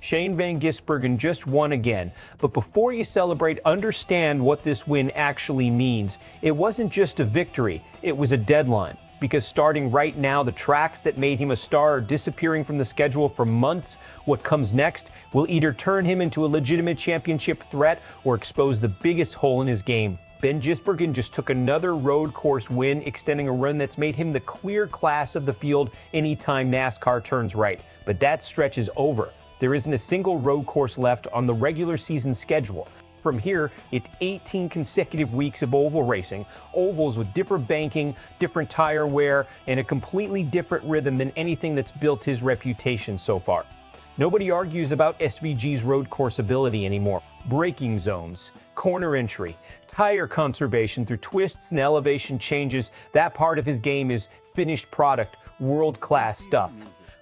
Shane Van Gisbergen just won again, but before you celebrate, understand what this win actually means. It wasn't just a victory, it was a deadline. Because starting right now, the tracks that made him a star are disappearing from the schedule for months. What comes next will either turn him into a legitimate championship threat or expose the biggest hole in his game. Ben Gisbergen just took another road course win, extending a run that's made him the clear class of the field anytime NASCAR turns right. But that stretch is over. There isn't a single road course left on the regular season schedule. From here, it's 18 consecutive weeks of oval racing, ovals with different banking, different tire wear, and a completely different rhythm than anything that's built his reputation so far. Nobody argues about SVG's road course ability anymore. Braking zones, corner entry, tire conservation through twists and elevation changes, that part of his game is finished product, world-class stuff.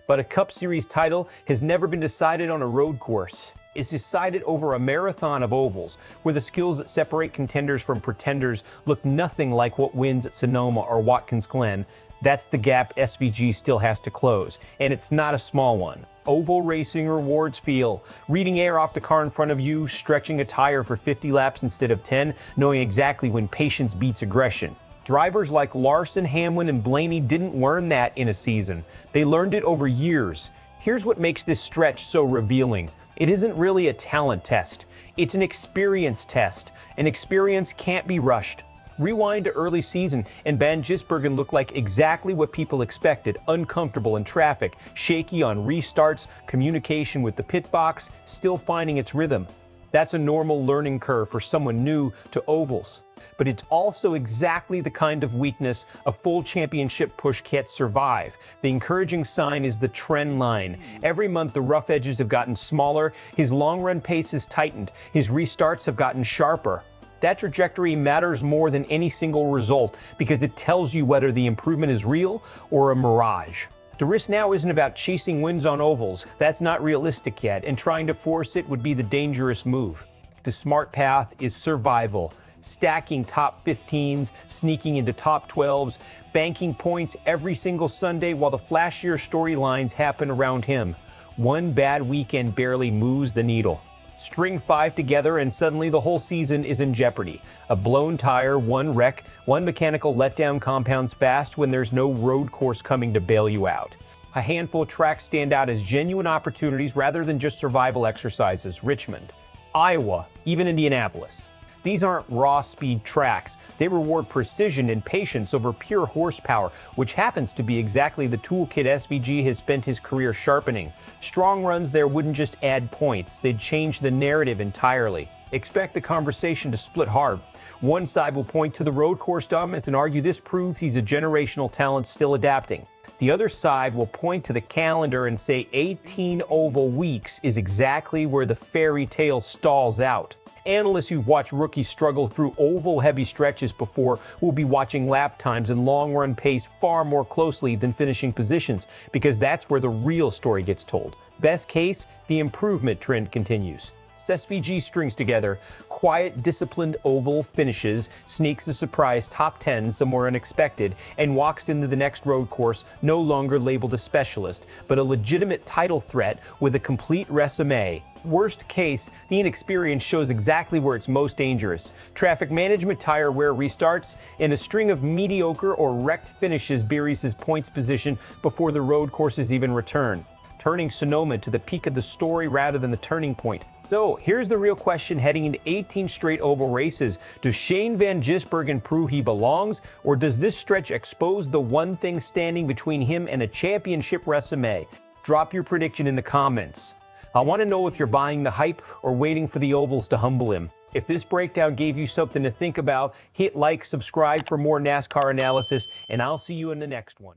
But a Cup Series title has never been decided on a road course. It's decided over a marathon of ovals, where the skills that separate contenders from pretenders look nothing like what wins at Sonoma or Watkins Glen. That's the gap SVG still has to close, and it's not a small one. Oval racing rewards feel. Reading air off the car in front of you, stretching a tire for 50 laps instead of 10, knowing exactly when patience beats aggression. Drivers like Larson, Hamlin, and Blaney didn't learn that in a season. They learned it over years. Here's what makes this stretch so revealing. It isn't really a talent test. It's an experience test. And experience can't be rushed. Rewind to early season, and Van Gisbergen looked like exactly what people expected. Uncomfortable in traffic, shaky on restarts, communication with the pit box, still finding its rhythm. That's a normal learning curve for someone new to ovals. But it's also exactly the kind of weakness a full championship push can't survive. The encouraging sign is the trend line. Every month the rough edges have gotten smaller, his long-run pace has tightened, his restarts have gotten sharper. That trajectory matters more than any single result because it tells you whether the improvement is real or a mirage. The risk now isn't about chasing wins on ovals. That's not realistic yet, and trying to force it would be the dangerous move. The smart path is survival. Stacking top 15s, sneaking into top 12s, banking points every single Sunday while the flashier storylines happen around him. One bad weekend barely moves the needle. String 5 together and suddenly the whole season is in jeopardy. A blown tire, one wreck, one mechanical letdown compounds fast when there's no road course coming to bail you out. A handful of tracks stand out as genuine opportunities rather than just survival exercises. Richmond, Iowa, even Indianapolis. These aren't raw speed tracks. They reward precision and patience over pure horsepower, which happens to be exactly the toolkit SVG has spent his career sharpening. Strong runs there wouldn't just add points, they'd change the narrative entirely. Expect the conversation to split hard. One side will point to the road course dominance and argue this proves he's a generational talent still adapting. The other side will point to the calendar and say 18 oval weeks is exactly where the fairy tale stalls out. Analysts who've watched rookies struggle through oval-heavy stretches before will be watching lap times and long-run pace far more closely than finishing positions, because that's where the real story gets told. Best case, the improvement trend continues. SVG strings together quiet, disciplined oval finishes, sneaks a surprise top 10 somewhere unexpected, and walks into the next road course no longer labeled a specialist, but a legitimate title threat with a complete resume. Worst case, the inexperience shows exactly where it's most dangerous. Traffic management, tire wear restarts, and a string of mediocre or wrecked finishes buries his points position before the road courses even return, turning Sonoma to the peak of the story rather than the turning point. So here's the real question heading into 18 straight oval races. Does Shane Van Gisbergen prove he belongs, or does this stretch expose the one thing standing between him and a championship resume? Drop your prediction in the comments. I want to know if you're buying the hype or waiting for the ovals to humble him. If this breakdown gave you something to think about, hit like, subscribe for more NASCAR analysis, and I'll see you in the next one.